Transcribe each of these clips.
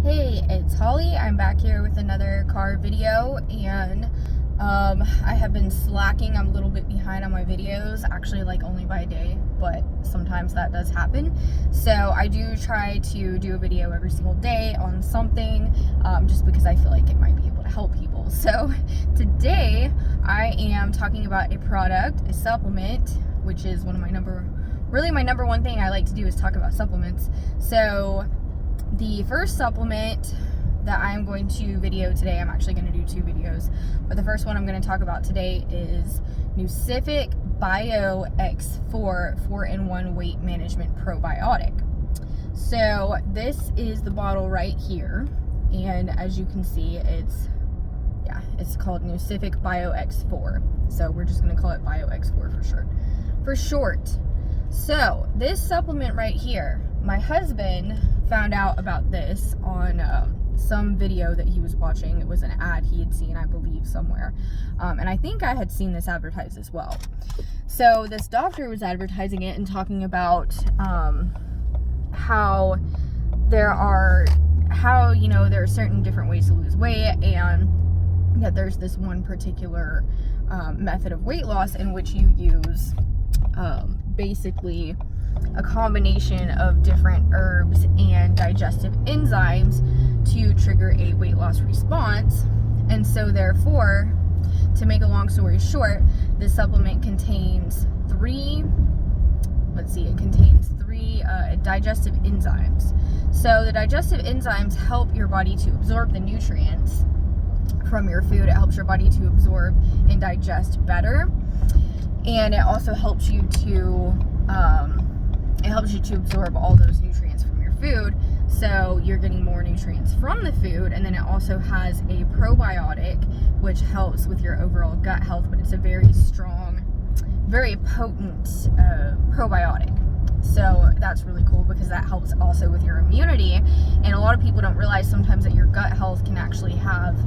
Hey, it's Holly. I'm back here with another car video, and I have been slacking. I'm a little bit behind on my videos, actually like only by a day, but sometimes that does happen. So I do try to do a video every single day on something, just because I feel like it might be able to help people. So today I am talking about a product, a supplement, which is one of my number one thing I like to do is talk about supplements. So the first supplement that I'm going to video today, I'm actually going to do two videos, but the first one I'm going to talk about today is Nucific BIO-X4 4-in-1 weight management probiotic. So this is the bottle right here, and as you can see, it's called Nucific BIO-X4. So we're just going to call it BIO-X4 for short. So this supplement right here, my husband found out about this on some video that he was watching. It was an ad he had seen, I believe, somewhere. And I think I had seen this advertised as well. So this doctor was advertising it and talking about how there are certain different ways to lose weight, and that there's this one particular method of weight loss in which you use basically a combination of different herbs and digestive enzymes to trigger a weight loss response. And so therefore, to make a long story short, this supplement contains three digestive enzymes. So the digestive enzymes help your body to absorb the nutrients from your food. It helps your body to absorb and digest better, and it also helps you to absorb all those nutrients from your food, so you're getting more nutrients from the food. And then it also has a probiotic which helps with your overall gut health, but it's a very strong, very potent probiotic. So that's really cool because that helps also with your immunity. And a lot of people don't realize sometimes that your gut health can actually have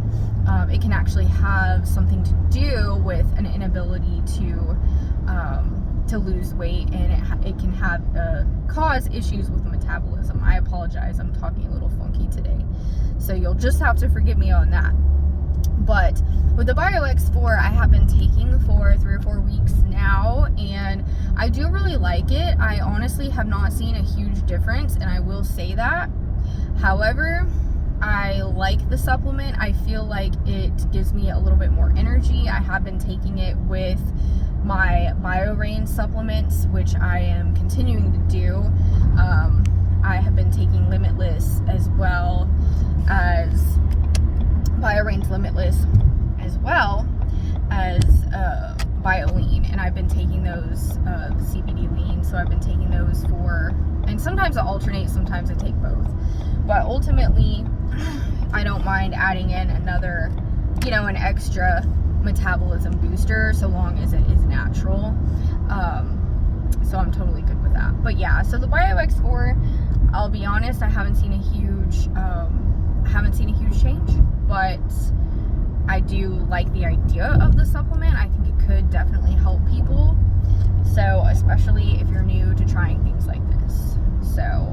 something to do with an inability to lose weight, and it can have cause issues with metabolism. I apologize, I'm talking a little funky today, so you'll just have to forgive me on that. But with the BIO-X4, I have been taking for 3 or 4 weeks now, and I do really like it. I honestly have not seen a huge difference, and I will say that. However, I like the supplement. I feel like it gives me a little bit more energy. I have been taking it with my BioRain supplements, which I am continuing to do. I have been taking Limitless as well as BioRain's Limitless, as well as BioLean, and I've been taking those the CBD lean. So I've been taking those and sometimes I alternate, sometimes I take both, but ultimately I don't mind adding in another, an extra metabolism booster, so long as it is natural. So I'm totally good with that. But yeah, so the BIO-X4, I'll be honest, I haven't seen a huge change, but I do like the idea of the supplement. I think it could definitely help people, so especially if you're new to trying things like this. So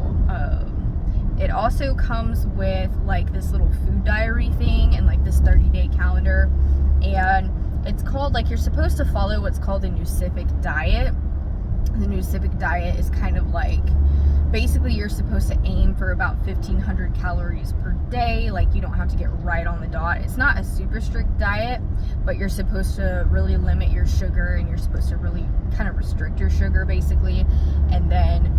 it also comes with like this little food diary thing and like this 30-day calendar, and it's called, like, you're supposed to follow what's called the Nucific diet. The Nucific diet is kind of like, basically you're supposed to aim for about 1,500 calories per day. Like, you don't have to get right on the dot. It's not a super strict diet, but you're supposed to really limit your sugar, and you're supposed to really kind of restrict your sugar basically. And then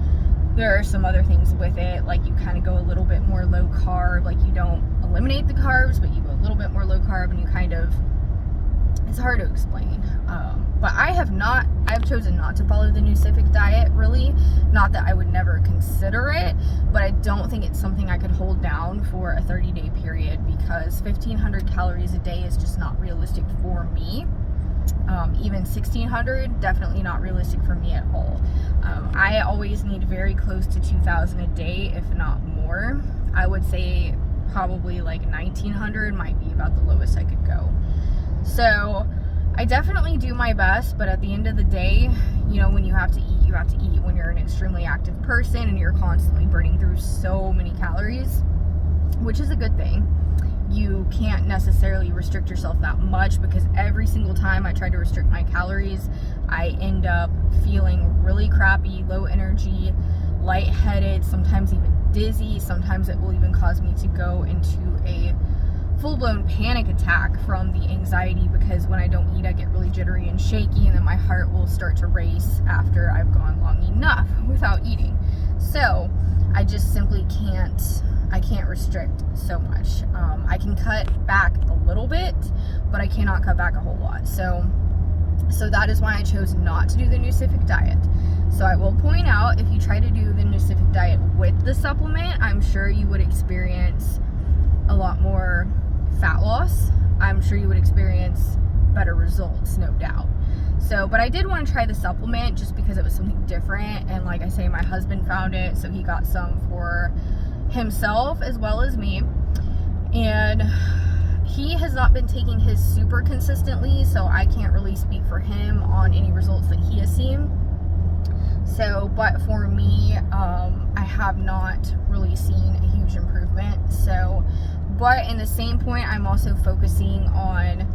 there are some other things with it, like you kind of go a little bit more low carb. Like, you don't eliminate the carbs, but you go a little bit more low carb, and you kind of, it's hard to explain. But I've chosen not to follow the Nucific diet, really. Not that I would never consider it, but I don't think it's something I could hold down for a 30-day period, because 1,500 calories a day is just not realistic for me. Even 1,600, definitely not realistic for me at all. I always need very close to 2,000 a day, if not more. I would say probably like 1,900 might be about the lowest I could go. So I definitely do my best, but at the end of the day, when you have to eat, you have to eat. When you're an extremely active person and you're constantly burning through so many calories, which is a good thing. You can't necessarily restrict yourself that much, because every single time I try to restrict my calories, I end up feeling really crappy, low energy, lightheaded, sometimes even dizzy. Sometimes it will even cause me to go into a full-blown panic attack from the anxiety, because when I don't eat, I get really jittery and shaky, and then my heart will start to race after I've gone long enough without eating. So I just simply I can't restrict so much. I can cut back a little bit, but I cannot cut back a whole lot. So that is why I chose not to do the Nucific diet. So I will point out, if you try to do the Nucific diet with the supplement, I'm sure you would experience a lot more fat loss. I'm sure you would experience better results, no doubt. So, but I did want to try the supplement just because it was something different. And like I say, my husband found it, so he got some for himself as well as me. And he has not been taking his super consistently, so I can't really speak for him on any results that he has seen. So, but for me, I have not really seen a huge improvement. So, but in the same point, I'm also focusing on,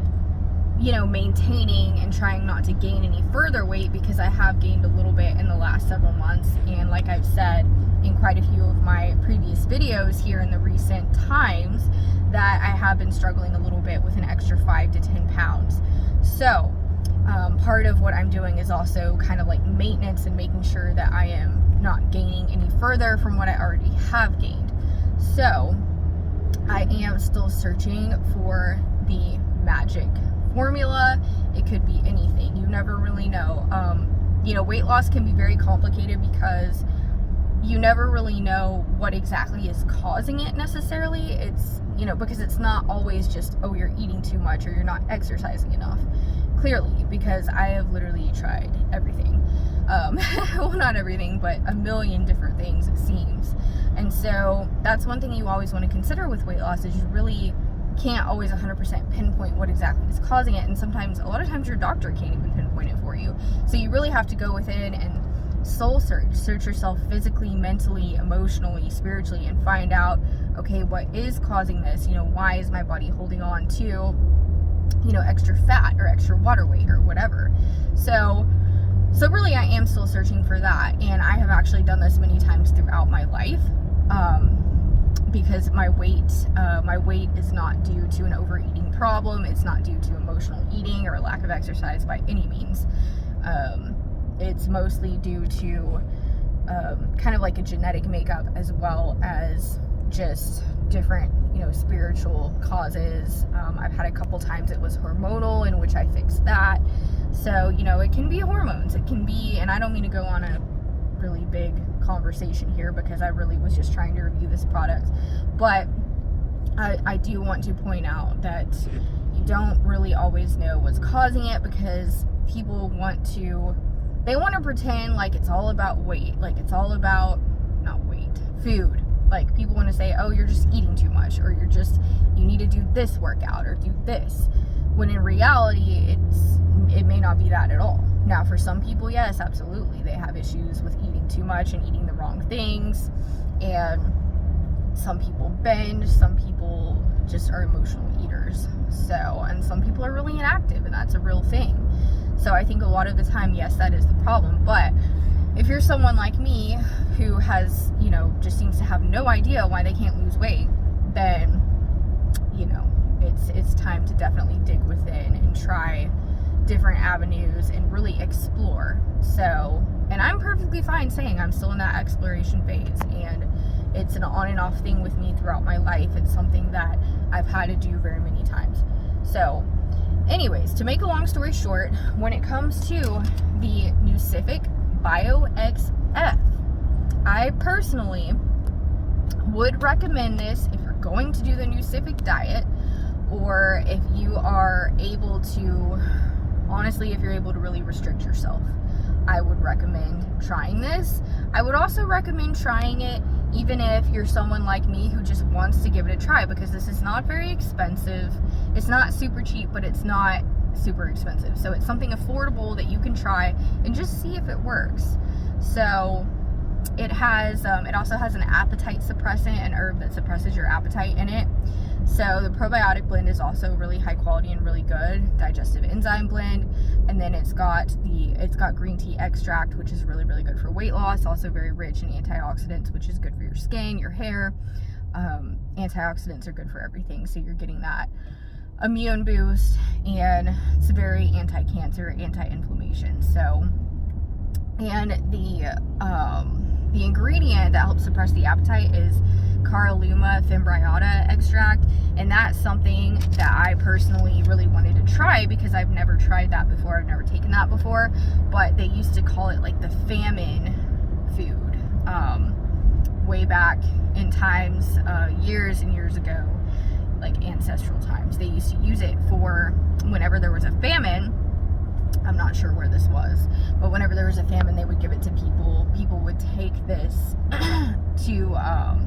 you know, maintaining and trying not to gain any further weight, because I have gained a little bit in the last several months. And like I've said in quite a few of my previous videos here in the recent times, that I have been struggling a little bit with an extra 5 to 10 pounds. So part of what I'm doing is also kind of like maintenance and making sure that I am not gaining any further from what I already have gained. So I am still searching for the magic formula. It could be anything. You never really know. You know, weight loss can be very complicated because you never really know what exactly is causing it necessarily. It's, you know, because it's not always just, oh, you're eating too much or you're not exercising enough. Clearly, because I have literally tried everything. Well, not everything, but a million different things, it seems. And so that's one thing you always want to consider with weight loss, is you really can't always 100% pinpoint what exactly is causing it. And sometimes, a lot of times, your doctor can't even pinpoint it for you. So you really have to go within and soul search yourself physically, mentally, emotionally, spiritually, and find out, okay, what is causing this? You know, why is my body holding on to, you know, extra fat or extra water weight or whatever? So really, I am still searching for that. And I have actually done this many times throughout my life, because my weight is not due to an overeating problem. It's not due to emotional eating or a lack of exercise by any means. It's mostly due to kind of like a genetic makeup, as well as just different, you know, spiritual causes. I've had a couple times it was hormonal, in which I fixed that. So, you know, it can be hormones. It can be, and I don't mean to go on a really big conversation here, because I really was just trying to review this product. But I do want to point out that you don't really always know what's causing it, because people want to pretend like it's all about weight, like it's all about, not weight, food. Like, people want to say, oh, you're just eating too much, or you need to do this workout or do this, when in reality it may not be that at all. Now, for some people, yes, absolutely, they have issues with eating too much and eating the wrong things, and some people binge, some people just are emotional eaters. So, and some people are really inactive, and that's a real thing. So I think a lot of the time, yes, that is the problem. But if you're someone like me who has, you know, just seems to have no idea why they can't lose weight, then, you know, it's time to definitely dig within and try different avenues and really explore. So, and I'm perfectly fine saying I'm still in that exploration phase, and it's an on and off thing with me throughout my life. It's something that I've had to do very many times. So anyways, to make a long story short, when it comes to the Nucific BIO-X4, I personally would recommend this if you're going to do the Nucific diet, or if you are able to, honestly, if you're able to really restrict yourself. I would recommend trying this. I would also recommend trying it even if you're someone like me who just wants to give it a try, because this is not very expensive. It's not super cheap, but it's not super expensive. So it's something affordable that you can try and just see if it works. So It has, it also has an appetite suppressant, an herb that suppresses your appetite in it. So the probiotic blend is also really high quality and really good digestive enzyme blend. And then it's got green tea extract, which is really, really good for weight loss. Also very rich in antioxidants, which is good for your skin, your hair. Antioxidants are good for everything. So you're getting that immune boost, and it's very anti-cancer, anti-inflammation. So, and the ingredient that helps suppress the appetite is Caralluma fimbriata extract, and that's something that I personally really wanted to try because I've never tried that before. I've never taken that before, but they used to call it like the famine food way back in times, years and years ago, like ancestral times. They used to use it for whenever there was a famine. I'm not sure where this was, but whenever there was a famine, they would give it to people. People would take this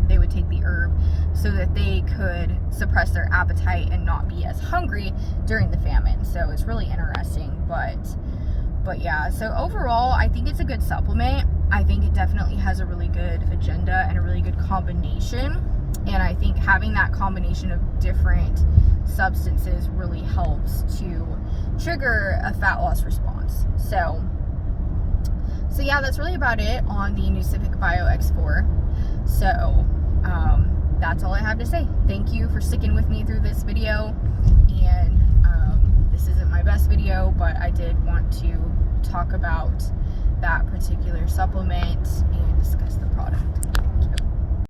they would take the herb so that they could suppress their appetite and not be as hungry during the famine. So it's really interesting, but yeah, so overall, I think it's a good supplement. I think it definitely has a really good agenda and a really good combination. And I think having that combination of different substances really helps to trigger a fat loss response. So yeah, that's really about it on the Nucific BIO-X4. So that's all I have to say. Thank you for sticking with me through this video. And this isn't my best video, but I did want to talk about that particular supplement and discuss the product.